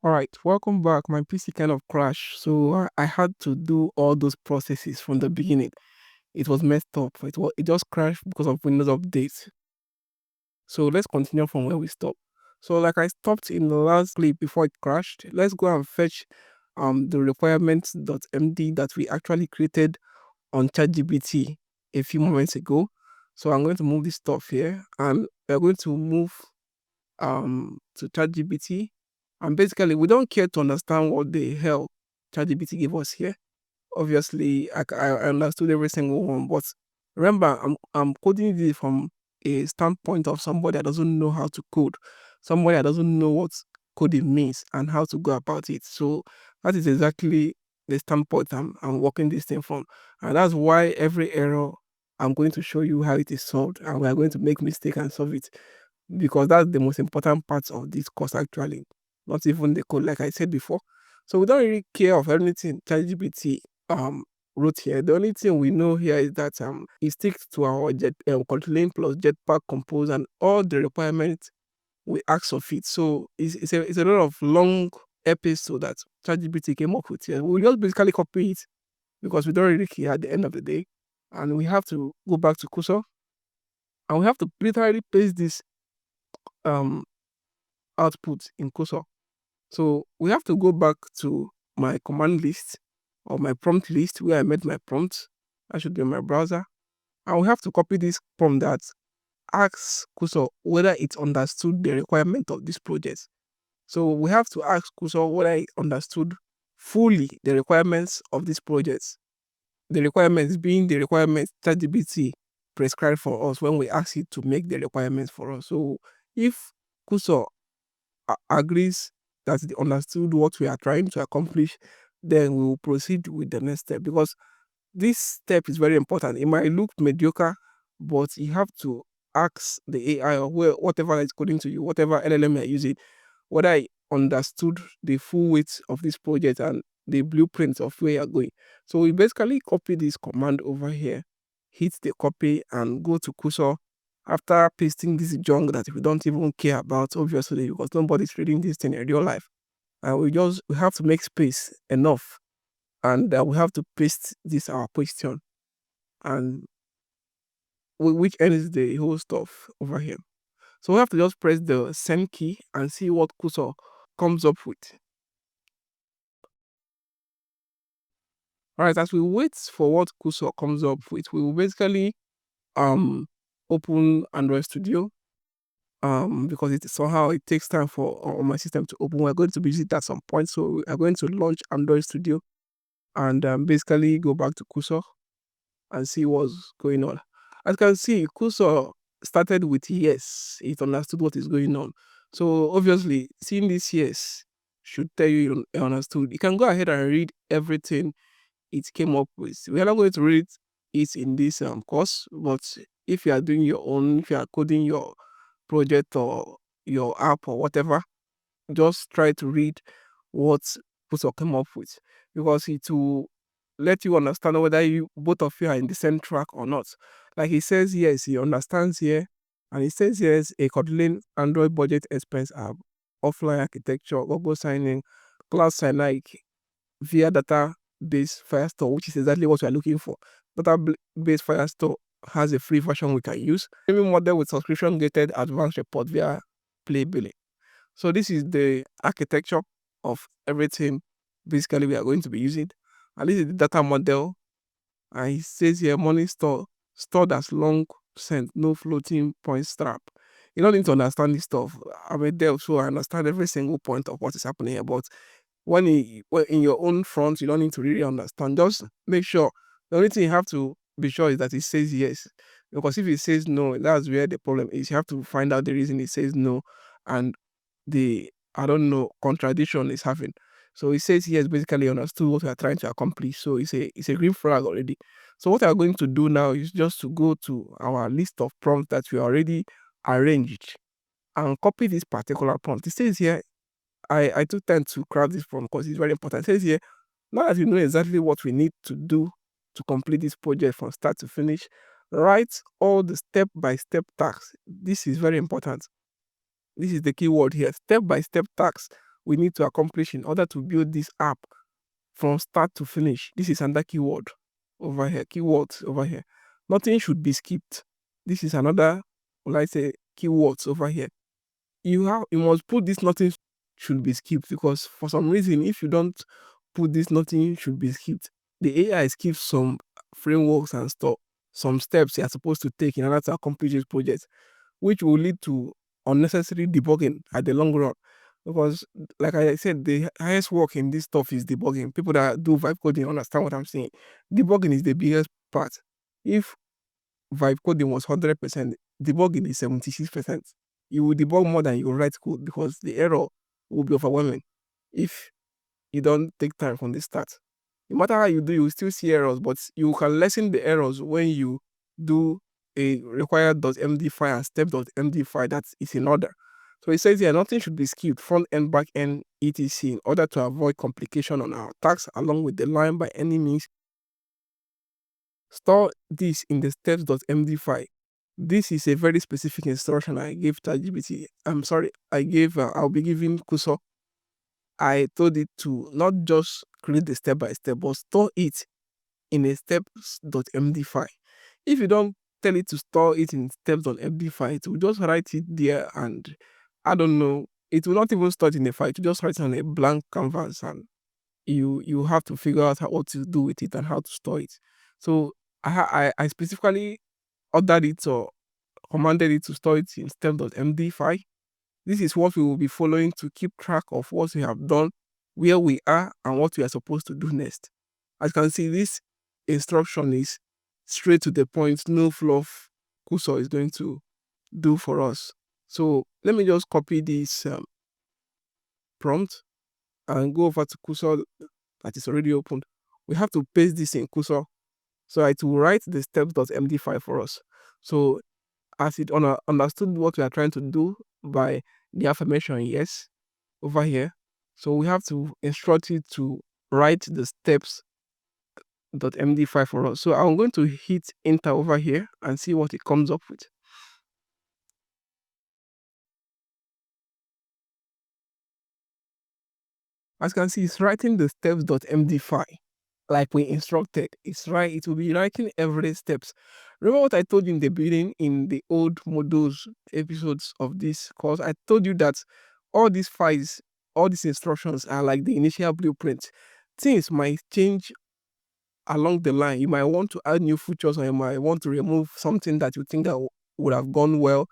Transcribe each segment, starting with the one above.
All right, welcome back. My PC kind of crashed, so I had to do all those processes from the beginning. It was messed up. It just crashed because of Windows updates. So let's continue from where we stopped. So like I stopped in the last clip before it crashed, let's go and fetch the requirements.md that we actually created on ChatGPT a few moments ago. So I'm going to move this stuff here, and we're going to move to ChatGPT. And basically, we don't care to understand what the hell ChatGPT gave us here. Obviously, I understood every single one, but remember, I'm coding this from a standpoint of somebody that doesn't know how to code, somebody that doesn't know what coding means and how to go about it. So that is exactly the standpoint I'm working this thing from, and that's why every error I'm going to show you how it is solved, and we are going to make mistake and solve it, because that's the most important part of this course actually, not even the code like I said before. So we don't really care of anything ChatGPT wrote here. The only thing we know here is that it sticks to our Kotlin plus Jetpack Compose and all the requirements we ask of it. So it's a lot of long episode that ChatGPT came up with here. We just basically copy it because we don't really care at the end of the day. And we have to go back to Cursor, and we have to literally paste this um output in Cursor. So we have to go back to my command list or my prompt list where I made my prompt. That should be in my browser. And we have to copy this prompt that asks Cursor whether it understood the requirement of this project. So we have to ask Cursor whether it understood fully the requirements of this project. The requirements being the requirements ChatGPT prescribed for us when we ask it to make the requirements for us. So if Cursor agrees that they understood what we are trying to accomplish, then we will proceed with the next step, because this step is very important. It might look mediocre, but you have to ask the AI or whatever is coding to you, whatever LLM you're using, whether I understood the full weight of this project and the blueprint of where you're going. So we basically copy this command over here, hit the copy and go to Cursor. After pasting this junk that we don't even care about, obviously, because nobody's reading this thing in real life, and we have to make space enough, and we have to paste this our question, and which ends the whole stuff over here. So we have to just press the send key and see what Cursor comes up with. All right, as we wait for what Cursor comes up with, we will basically open Android Studio, because somehow it takes time for my system to open. We're going to visit it at some point, so we are going to launch Android Studio and basically go back to Cursor and see what's going on. As you can see, Cursor started with yes. It understood what is going on. So obviously, seeing this yes should tell you you understood. You can go ahead and read everything it came up with. We are not going to read it in this course, but if you are doing your own, if you are coding your project or your app or whatever, just try to read what Cursor came up with, because it will let you understand whether both of you are in the same track or not. Like he says, yes, he understands here, and he says yes, a Kotlin Android budget expense app, offline architecture, Google signing, cloud sign like via database Firestore, which is exactly what we are looking for. Database Firestore has a free version we can use. Even model with subscription gated advanced report via Play Billing. So this is the architecture of everything basically we are going to be using. And this is the data model. And it says here money stored as long sent, no floating point strap. You don't need to understand this stuff. I'm a dev, so I understand every single point of what is happening here. But when in your own front, you don't need to really understand. Just make sure. The only thing you have to be sure is that it says yes. Because if it says no, that's where the problem is. You have to find out the reason it says no, and the, I don't know, contradiction is having. So it says he has basically understood what we are trying to accomplish. So it's a green flag already. So what we are going to do now is just to go to our list of prompts that we already arranged and copy this particular prompt. It says here, I took time to craft this prompt because it's very important. It says here, now that you know exactly what we need to do to complete this project from start to finish, write all the step-by-step tasks. This is very important. This is the key word here, step-by-step tasks we need to accomplish in order to build this app from start to finish. This is another keyword over here, keywords over here. Nothing should be skipped. This is another, will I say, keywords over here. You must put this nothing should be skipped, because for some reason, if you don't put this nothing should be skipped, the AI skips some frameworks and stuff, some steps you are supposed to take in order to accomplish this project, which will lead to unnecessary debugging at the long run. Because, like I said, the highest work in this stuff is debugging. People that do vibe coding understand what I'm saying. Debugging is the biggest part. If vibe coding was 100%, debugging is 76%. You will debug more than you write code, because the error will be overwhelming if you don't take time from the start. No matter how you do, you will still see errors, but you can lessen the errors when you do a required.md file and steps.md file that is in order. So it says here, nothing should be skipped, front end, back end, etc. in order to avoid complication on our tasks along with the line by any means. Store this in the steps.md file. This is a very specific instruction I gave ChatGPT. I'm sorry, I'll be giving Kuso. I told it to not just create the step by step, but store it in a steps.md file. If you don't tell it to store it in steps.md file, it will just write it there, and I don't know, it will not even store it in a file. It will just write it on a blank canvas, and you have to figure out what to do with it and how to store it. So I specifically ordered it or commanded it to store it in steps.md file. This is what we will be following to keep track of what we have done, where we are, and what we are supposed to do next. As you can see, this instruction is straight to the point, no fluff. Kuso is going to do for us. So let me just copy this prompt and go over to Kuso that is already opened. We have to paste this in Kuso so it will write the steps.md file for us. So as it understood what we are trying to do by the affirmation yes over here, so we have to instruct it to write the steps.md file for us. So I'm going to hit enter over here and see what it comes up with. As you can see, it's writing the steps.md file like we instructed. It will be writing every steps. Remember what I told you in the beginning in the old modules episodes of this course? I told you that all these files, all these instructions are like the initial blueprint. Things might change along the line. You might want to add new features, or you might want to remove something that you think that would have gone well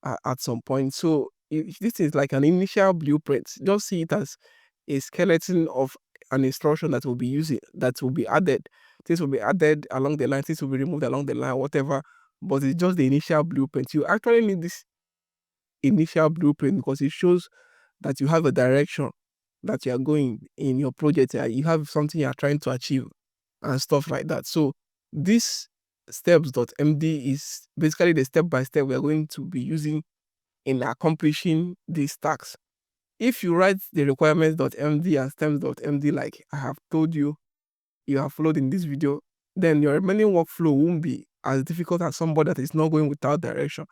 at some point. So this is like an initial blueprint. Just see it as a skeleton of an instruction that will be using, that will be added. Things will be added along the line, things will be removed along the line, whatever. But it's just the initial blueprint. You actually need this initial blueprint because it shows that you have a direction that you are going in your project. You have something you are trying to achieve and stuff like that. So this steps.md is basically the step by step we are going to be using in accomplishing these tasks. If you write the requirements.md and steps.md like I have told you, you have followed in this video, then your remaining workflow won't be as difficult as somebody that is not going without direction.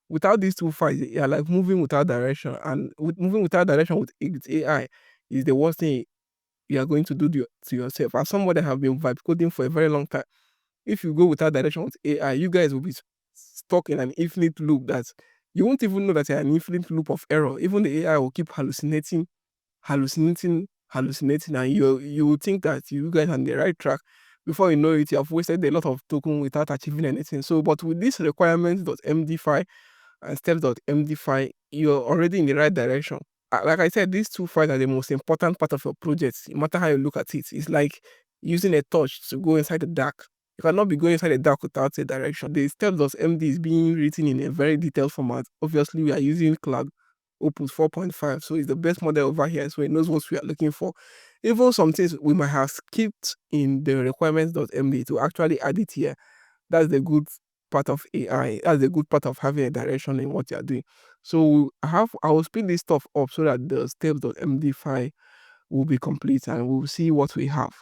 Without these two files, you're like moving without direction, and moving without direction with AI is the worst thing you are going to do to yourself. As somebody that have been vibe coding for a very long time, if you go without direction with AI, you guys will be stuck in an infinite loop that you won't even know that you're an infinite loop of error. Even the AI will keep hallucinating, and you will think that you guys are on the right track. Before you know it, you have wasted a lot of token without achieving anything. So, but with this requirements.md file and steps.md file, you're already in the right direction. Like I said, these two files are the most important part of your project, no matter how you look at it. It's like using a torch to go inside the dark. You cannot be going inside the dark without a direction. The steps.md is being written in a very detailed format. Obviously, we are using Cloud Opus 4.5, so it's the best model over here, so it knows what we are looking for. Even some things we might have skipped in the requirements.md to actually add it here. That's the good part of AI. That's the good part of having a direction in what you're doing. So I will speed this stuff up so that the steps.md file will be complete and we'll see what we have.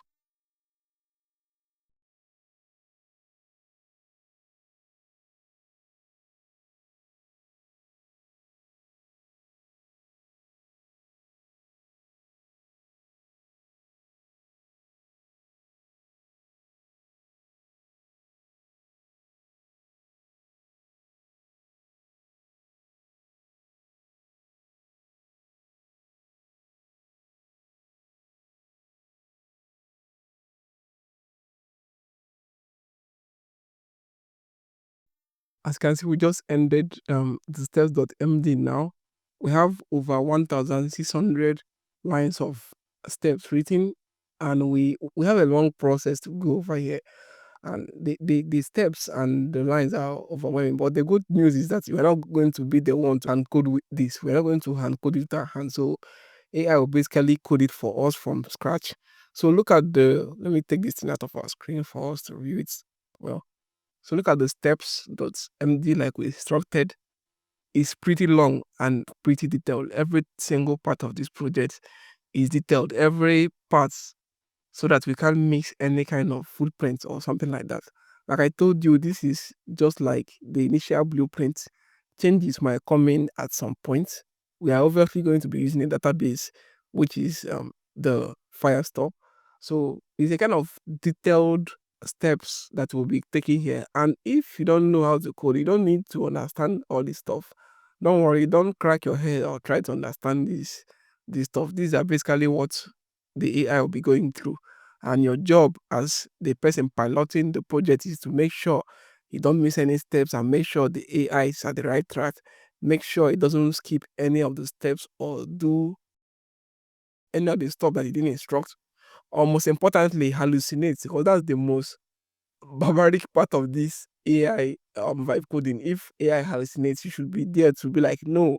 As you can see, we just ended the steps.md now. We have over 1,600 lines of steps written, and we have a long process to go over here. And the steps and the lines are overwhelming. But the good news is that we're not going to be the one to hand code with this. We're not going to hand code it with our hands. So AI will basically code it for us from scratch. So look at let me take this thing out of our screen for us to view it well. So look at the steps.md like we instructed. It's pretty long and pretty detailed. Every single part of this project is detailed. Every part, so that we can't mix any kind of footprint or something like that. Like I told you, this is just like the initial blueprint. Changes might come in at some point. We are obviously going to be using a database, which is the Firestore. So it's a kind of detailed steps that will be taken here. And if you don't know how to code, you don't need to understand all this stuff. Don't worry, don't crack your head or try to understand this stuff. These are basically what the AI will be going through. And your job as the person piloting the project is to make sure you don't miss any steps and make sure the AI is at the right track. Make sure it doesn't skip any of the steps or do any of the stuff that you didn't instruct. Or most importantly, hallucinate, because that's the most barbaric part of this AI vibe coding. If AI hallucinates, you should be there to be like, no,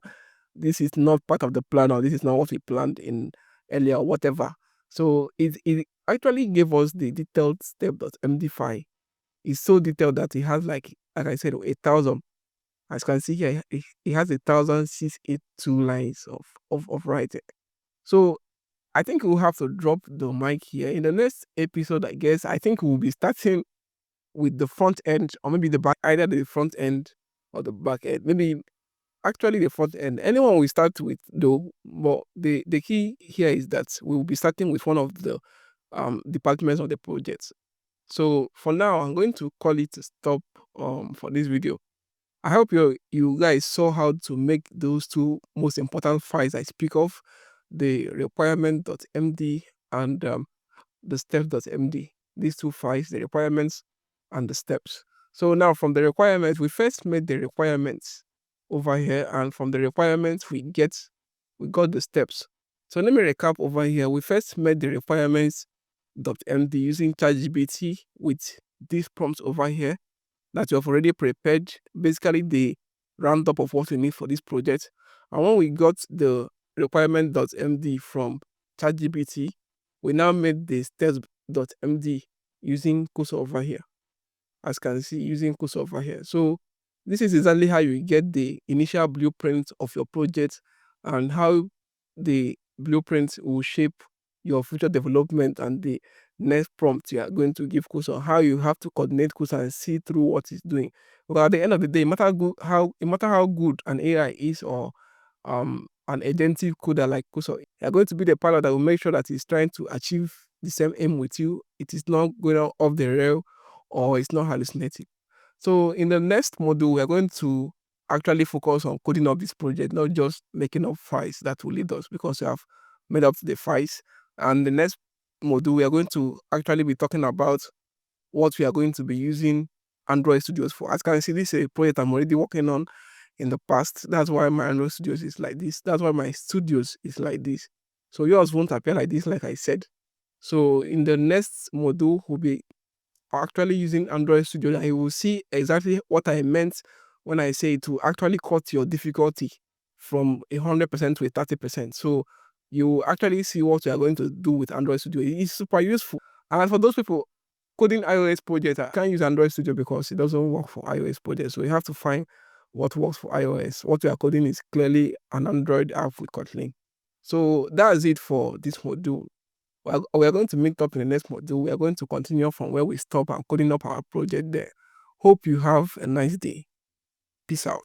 this is not part of the plan, or this is not what we planned in earlier or whatever. So it actually gave us the detailed step.md file. It's so detailed that it has like I said, 1,000. As you can see here, it has 1,682 lines of writing. So I think we'll have to drop the mic here. In the next episode, I guess, I think we'll be starting with the front end, or maybe the back, either the front end or the back end. Maybe actually the front end. Anyone we start with though, but the key here is that we will be starting with one of the departments of the project. So for now, I'm going to call it a stop for this video. I hope you guys saw how to make those two most important files I speak of, the requirement.md and the steps.md. These two files, the requirements and the steps. So now from the requirements, we first made the requirements over here, and from the requirements we got the steps. So let me recap over here. We first made the requirements.md using ChatGPT with these prompts over here that you have already prepared, basically the roundup of what we need for this project. And when we got the requirement.md from ChatGPT, we now made the steps.md using Cursor over here. As you can see, using Cursor over here. So this is exactly how you get the initial blueprint of your project and how the blueprint will shape your future development and the next prompt you are going to give Cursor, how you have to coordinate Cursor and see through what it's doing. Because at the end of the day, no matter how good an AI is, or an agentic coder like Cursor, you're going to be the pilot that will make sure that it's trying to achieve the same aim with you. It is not going off the rail, or it's not hallucinating. So in the next module, we are going to actually focus on coding up this project, not just making up files that will lead us, because we have made up the files. And the next module, we are going to actually be talking about what we are going to be using Android Studios for. As you can see, this is a project I'm already working on in the past. That's why my Android Studios is like this. That's why my studios is like this. So yours won't appear like this, like I said. So in the next module, we'll be actually using Android Studio, and you will see exactly what I meant when I say to actually cut your difficulty from 100% to 30%. So you actually see what you are going to do with Android Studio. It is super useful. And for those people coding iOS projects, I can't use Android Studio because it doesn't work for iOS projects. So you have to find what works for iOS. What you are coding is clearly an Android app with Kotlin. So that's it for this module. We are going to meet up in the next module. We are going to continue from where we stop and coding up our project there. Hope you have a nice day. Peace out.